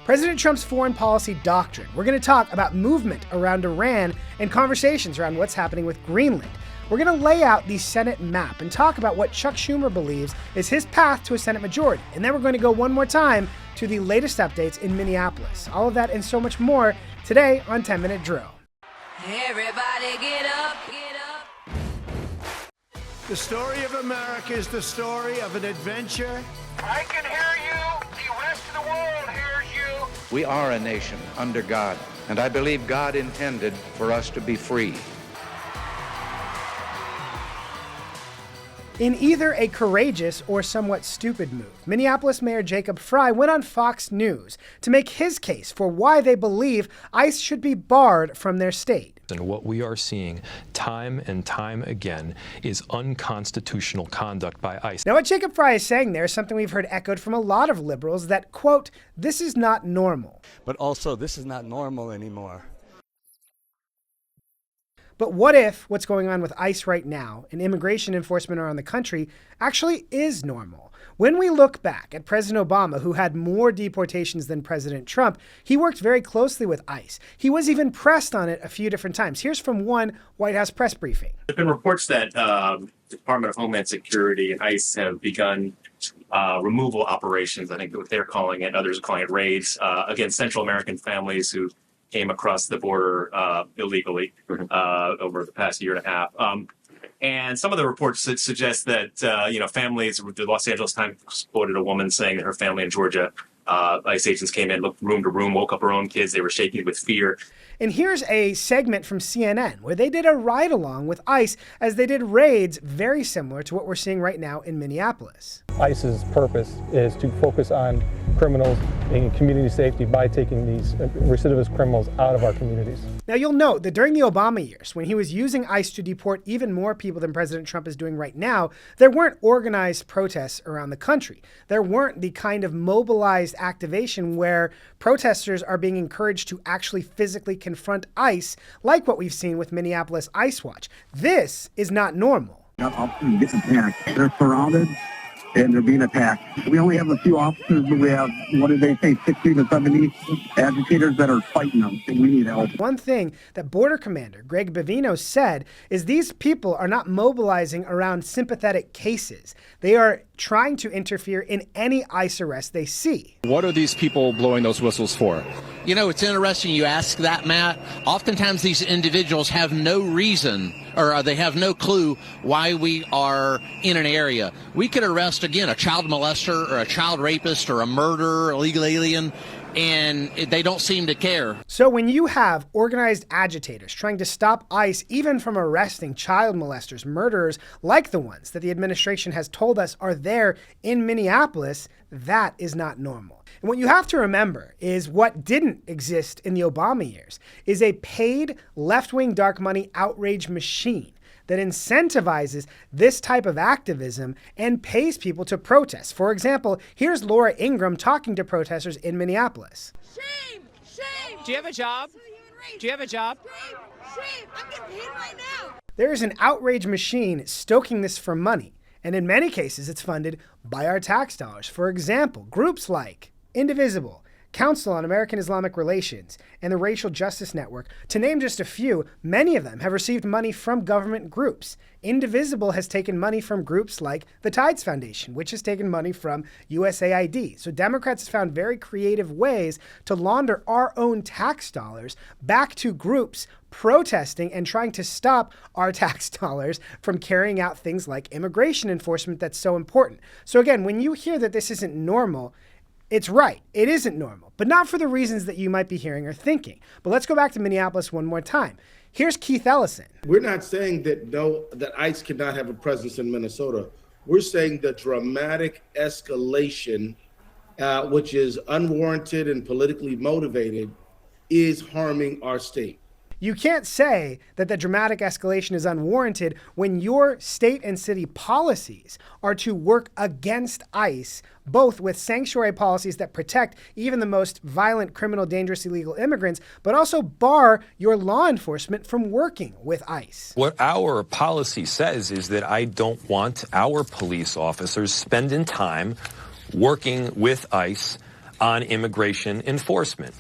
President Trump's foreign policy doctrine. We're going to talk about movement around Iran and conversations around what's happening with Greenland. We're going to lay out the Senate map and talk about what Chuck Schumer believes is his path to a Senate majority. And then we're going to go one more time to the latest updates in Minneapolis. All of that and so much more today on 10 Minute Drill. Everybody get up, get up. The story of America is the story of an adventure. I can hear you. The rest of the world hears you. We are a nation under God, and I believe God intended for us to be free. In either a courageous or somewhat stupid move, Minneapolis Mayor Jacob Frey went on Fox News to make his case for why they believe ICE should be barred from their state. And what we are seeing time and time again is unconstitutional conduct by ICE. Now, what Jacob Frey is saying there is something we've heard echoed from a lot of liberals that, quote, this is not normal. But also, this is not normal anymore. But what if what's going on with ICE right now and immigration enforcement around the country actually is normal? When we look back at President Obama, who had more deportations than President Trump, he worked very closely with ICE. He was even pressed on it a few different times. Here's from one White House press briefing. There have been reports that the Department of Homeland Security and ICE have begun removal operations, I think what they're calling it, others are calling it raids, against Central American families who came across the border illegally over the past year and a half. And some of the reports suggest that, families, the Los Angeles Times quoted a woman saying that her family in Georgia, ICE agents came in, looked room to room, woke up her own kids. They were shaking with fear. And here's a segment from CNN where they did a ride-along with ICE as they did raids very similar to what we're seeing right now in Minneapolis. ICE's purpose is to focus on criminals and community safety by taking these recidivist criminals out of our communities. Now, you'll note that during the Obama years, when he was using ICE to deport even more people than President Trump is doing right now, there weren't organized protests around the country. There weren't the kind of mobilized activation where protesters are being encouraged to actually physically confront ICE, like what we've seen with Minneapolis ICE Watch. This is not normal. Officers getting attacked. They're surrounded and they're being attacked. We only have a few officers, but we have, 60 to 70 agitators that are fighting them, and we need help. One thing that Border Commander Greg Bavino said is these people are not mobilizing around sympathetic cases. They are trying to interfere in any ICE arrest they see. What are these people blowing those whistles for? You know, it's interesting you ask that, Matt. Oftentimes these individuals have no reason or they have no clue why we are in an area. We could arrest, again, a child molester or a child rapist or a murderer, illegal alien, and they don't seem to care. So when you have organized agitators trying to stop ICE even from arresting child molesters, murderers like the ones that the administration has told us are there in Minneapolis, that is not normal. And what you have to remember is what didn't exist in the Obama years is a paid left-wing dark money outrage machine that incentivizes this type of activism and pays people to protest. For example, here's Laura Ingraham talking to protesters in Minneapolis. Shame! Shame! Do you have a job? Do you have a job? Shame! Shame! I'm getting paid right now! There is an outrage machine stoking this for money, and in many cases it's funded by our tax dollars. For example, groups like Indivisible, Council on American Islamic Relations, and the Racial Justice Network, to name just a few, many of them have received money from government groups. Indivisible has taken money from groups like the Tides Foundation, which has taken money from USAID. So Democrats have found very creative ways to launder our own tax dollars back to groups protesting and trying to stop our tax dollars from carrying out things like immigration enforcement that's so important. So again, when you hear that this isn't normal, it's right. It isn't normal, but not for the reasons that you might be hearing or thinking. But let's go back to Minneapolis one more time. Here's Keith Ellison. We're not saying that ICE cannot have a presence in Minnesota. We're saying the dramatic escalation, which is unwarranted and politically motivated, is harming our state. You can't say that the dramatic escalation is unwarranted when your state and city policies are to work against ICE, both with sanctuary policies that protect even the most violent, criminal, dangerous, illegal immigrants, but also bar your law enforcement from working with ICE. What our policy says is that I don't want our police officers spending time working with ICE on immigration enforcement.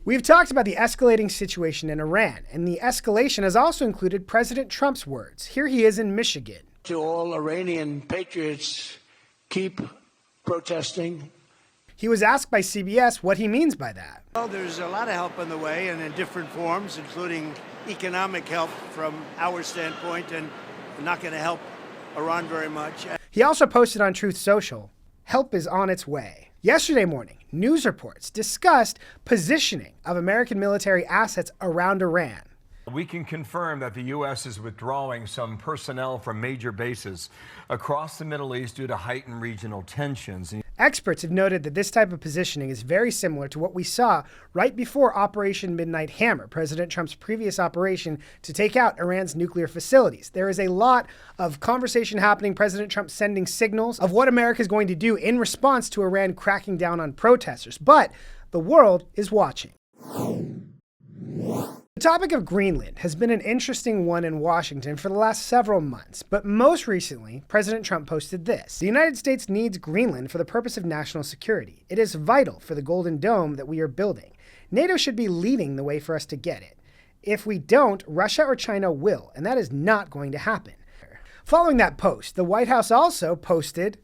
We've talked about the escalating situation in Iran, and the escalation has also included President Trump's words. Here he is in Michigan. To all Iranian patriots, keep protesting. He was asked by CBS what he means by that. Well, there's a lot of help on the way and in different forms, including economic help from our standpoint, and not going to help Iran very much. He also posted on Truth Social, help is on its way. Yesterday morning, news reports discussed positioning of American military assets around Iran. We can confirm that the U.S. is withdrawing some personnel from major bases across the Middle East due to heightened regional tensions. Experts have noted that this type of positioning is very similar to what we saw right before Operation Midnight Hammer, President Trump's previous operation to take out Iran's nuclear facilities. There is a lot of conversation happening, President Trump sending signals of what America is going to do in response to Iran cracking down on protesters. But the world is watching. The topic of Greenland has been an interesting one in Washington for the last several months, but most recently, President Trump posted this. The United States needs Greenland for the purpose of national security. It is vital for the Golden Dome that we are building. NATO should be leading the way for us to get it. If we don't, Russia or China will, and that is not going to happen. Following that post, the White House also posted,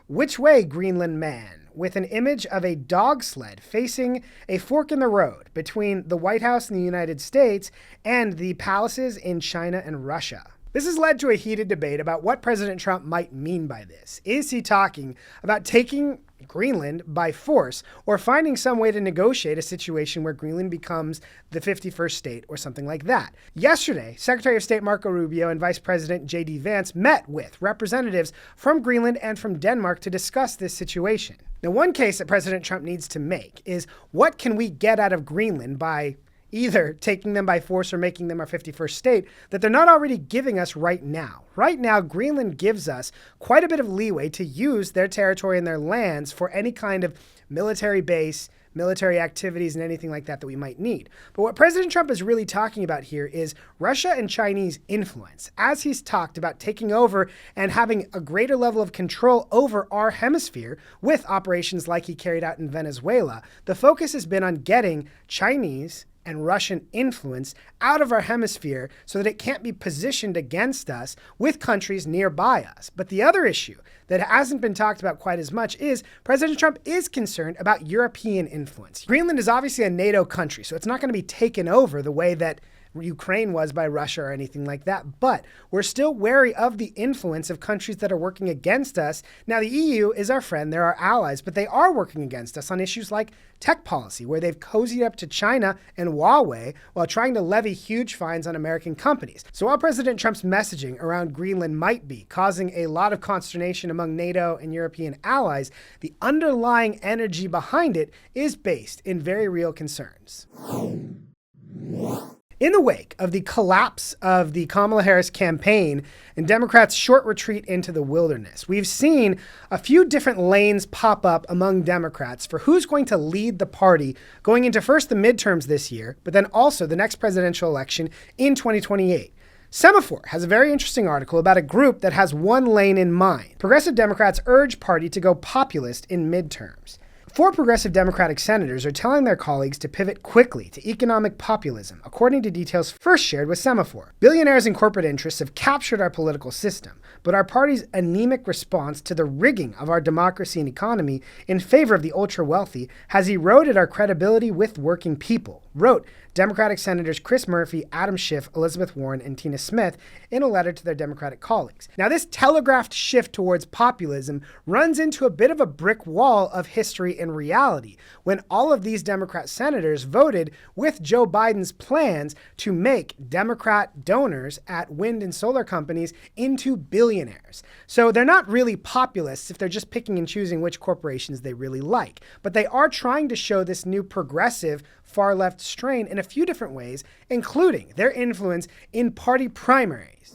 "Which way, Greenland man?" with an image of a dog sled facing a fork in the road between the White House in the United States and the palaces in China and Russia. This has led to a heated debate about what President Trump might mean by this. Is he talking about taking Greenland by force or finding some way to negotiate a situation where Greenland becomes the 51st state or something like that? Yesterday, Secretary of State Marco Rubio and Vice President J.D. Vance met with representatives from Greenland and from Denmark to discuss this situation. Now, one case that President Trump needs to make is what can we get out of Greenland by either taking them by force or making them our 51st state that they're not already giving us right now. Right now, Greenland gives us quite a bit of leeway to use their territory and their lands for any kind of military base, military activities, and anything like that that we might need. But what President Trump is really talking about here is Russia and Chinese influence. As he's talked about taking over and having a greater level of control over our hemisphere with operations like he carried out in Venezuela, the focus has been on getting Chinese and Russian influence out of our hemisphere so that it can't be positioned against us with countries nearby us. But the other issue that hasn't been talked about quite as much is President Trump is concerned about European influence. Greenland is obviously a NATO country, so it's not going to be taken over the way that Ukraine was by Russia or anything like that, but we're still wary of the influence of countries that are working against us. Now, the EU is our friend, they're our allies, but they are working against us on issues like tech policy, where they've cozied up to China and Huawei while trying to levy huge fines on American companies. So while President Trump's messaging around Greenland might be causing a lot of consternation among NATO and European allies, the underlying energy behind it is based in very real concerns. In the wake of the collapse of the Kamala Harris campaign and Democrats' short retreat into the wilderness, we've seen a few different lanes pop up among Democrats for who's going to lead the party going into first the midterms this year, but then also the next presidential election in 2028. Semaphore has a very interesting article about a group that has one lane in mind. Progressive Democrats urge party to go populist in midterms. 4 progressive Democratic senators are telling their colleagues to pivot quickly to economic populism, according to details first shared with Semaphore. Billionaires and corporate interests have captured our political system, but our party's anemic response to the rigging of our democracy and economy in favor of the ultra-wealthy has eroded our credibility with working people, wrote Democratic Senators Chris Murphy, Adam Schiff, Elizabeth Warren, and Tina Smith in a letter to their Democratic colleagues. Now, this telegraphed shift towards populism runs into a bit of a brick wall of history and reality when all of these Democrat senators voted with Joe Biden's plans to make Democrat donors at wind and solar companies into billionaires. So they're not really populists if they're just picking and choosing which corporations they really like. But they are trying to show this new progressive far-left strain in a few different ways, including their influence in party primaries.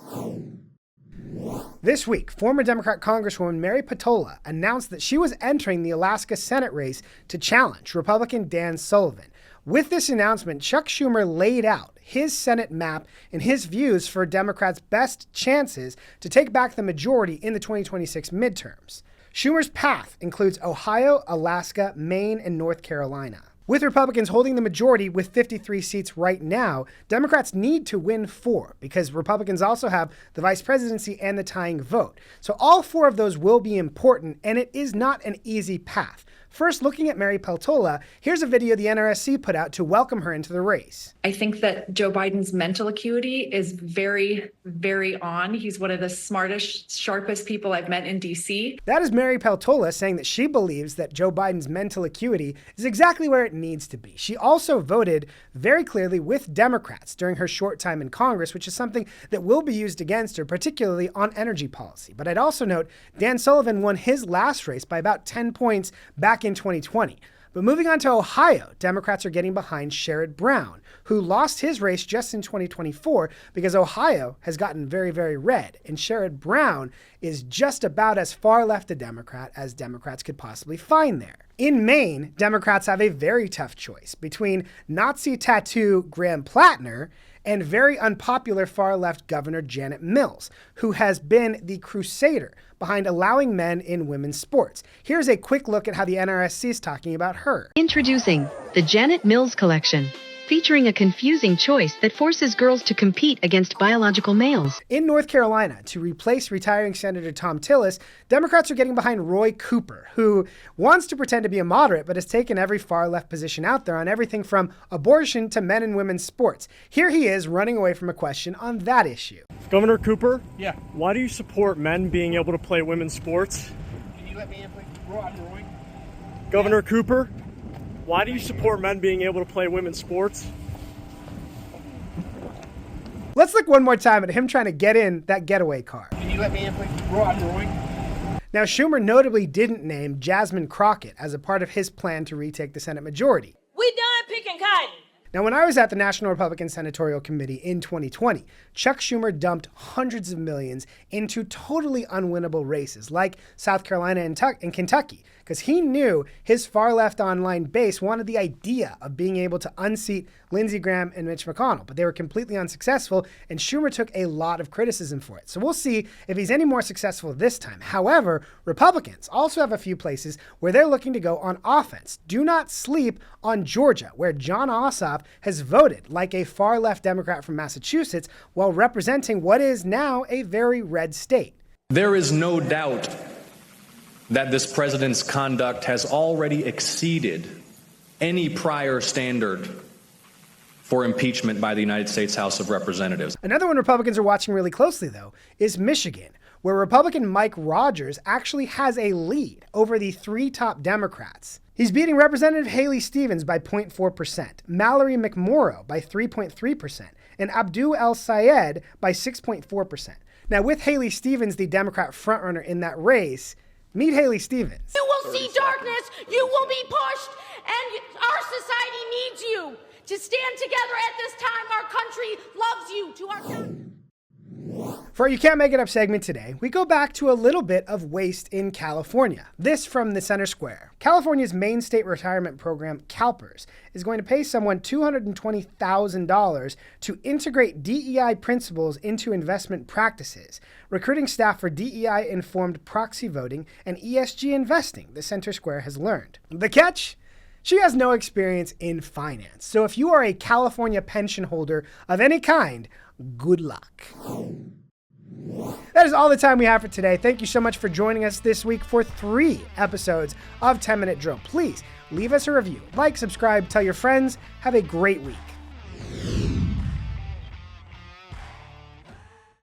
This week, former Democrat Congresswoman Mary Patola announced that she was entering the Alaska Senate race to challenge Republican Dan Sullivan. With this announcement, Chuck Schumer laid out his Senate map and his views for Democrats' best chances to take back the majority in the 2026 midterms. Schumer's path includes Ohio, Alaska, Maine, and North Carolina. With Republicans holding the majority with 53 seats right now, Democrats need to win 4 because Republicans also have the vice presidency and the tying vote. So all 4 of those will be important, and it is not an easy path. First, looking at Mary Peltola, here's a video the NRSC put out to welcome her into the race. I think that Joe Biden's mental acuity is very, very on. He's one of the smartest, sharpest people I've met in D.C. That is Mary Peltola saying that she believes that Joe Biden's mental acuity is exactly where it needs to be. She also voted very clearly with Democrats during her short time in Congress, which is something that will be used against her, particularly on energy policy. But I'd also note Dan Sullivan won his last race by about 10 points back in 2020. But moving on to Ohio, Democrats are getting behind Sherrod Brown, who lost his race just in 2024 because Ohio has gotten very, very red. And Sherrod Brown is just about as far left a Democrat as Democrats could possibly find there. In Maine, Democrats have a very tough choice between Nazi tattoo Graham Plattner and very unpopular far-left Governor Janet Mills, who has been the crusader behind allowing men in women's sports. Here's a quick look at how the NRSC is talking about her. Introducing the Janet Mills Collection, featuring a confusing choice that forces girls to compete against biological males. In North Carolina, to replace retiring Senator Tom Tillis, Democrats are getting behind Roy Cooper, who wants to pretend to be a moderate but has taken every far-left position out there on everything from abortion to men and women's sports. Here he is running away from a question on that issue. Governor Cooper? Yeah. Why do you support men being able to play women's sports? Can you let me in, please? Roy. Governor Cooper? Why do you support men being able to play women's sports? Let's look one more time at him trying to get in that getaway car. Can you let me in, please? Roy. Now, Schumer notably didn't name Jasmine Crockett as a part of his plan to retake the Senate majority. We done picking cotton. Now, when I was at the National Republican Senatorial Committee in 2020, Chuck Schumer dumped hundreds of millions into totally unwinnable races like South Carolina and Kentucky, because he knew his far-left online base wanted the idea of being able to unseat Lindsey Graham and Mitch McConnell, but they were completely unsuccessful, and Schumer took a lot of criticism for it. So we'll see if he's any more successful this time. However, Republicans also have a few places where they're looking to go on offense. Do not sleep on Georgia, where Jon Ossoff has voted like a far-left Democrat from Massachusetts while representing what is now a very red state. There is no doubt that this president's conduct has already exceeded any prior standard for impeachment by the United States House of Representatives. Another one Republicans are watching really closely, though, is Michigan, where Republican Mike Rogers actually has a lead over the 3 top Democrats. He's beating Representative Haley Stevens by 0.4%, Mallory McMorrow by 3.3%, and Abdul El Sayed by 6.4%. Now, with Haley Stevens, the Democrat frontrunner in that race, meet Haley Stevens. You will see darkness, you will be pushed, and our society needs you to stand together at this time. Our country loves you. To our For our You Can't Make It Up segment today, we go back to a little bit of waste in California. This from the Center Square. California's main state retirement program, CalPERS, is going to pay someone $220,000 to integrate DEI principles into investment practices, recruiting staff for DEI-informed proxy voting and ESG investing, the Center Square has learned. The catch? She has no experience in finance. So if you are a California pension holder of any kind, good luck. That is all the time we have for today. Thank you so much for joining us this week for 3 episodes of 10 Minute Drill. Please leave us a review, like, subscribe, tell your friends. Have a great week.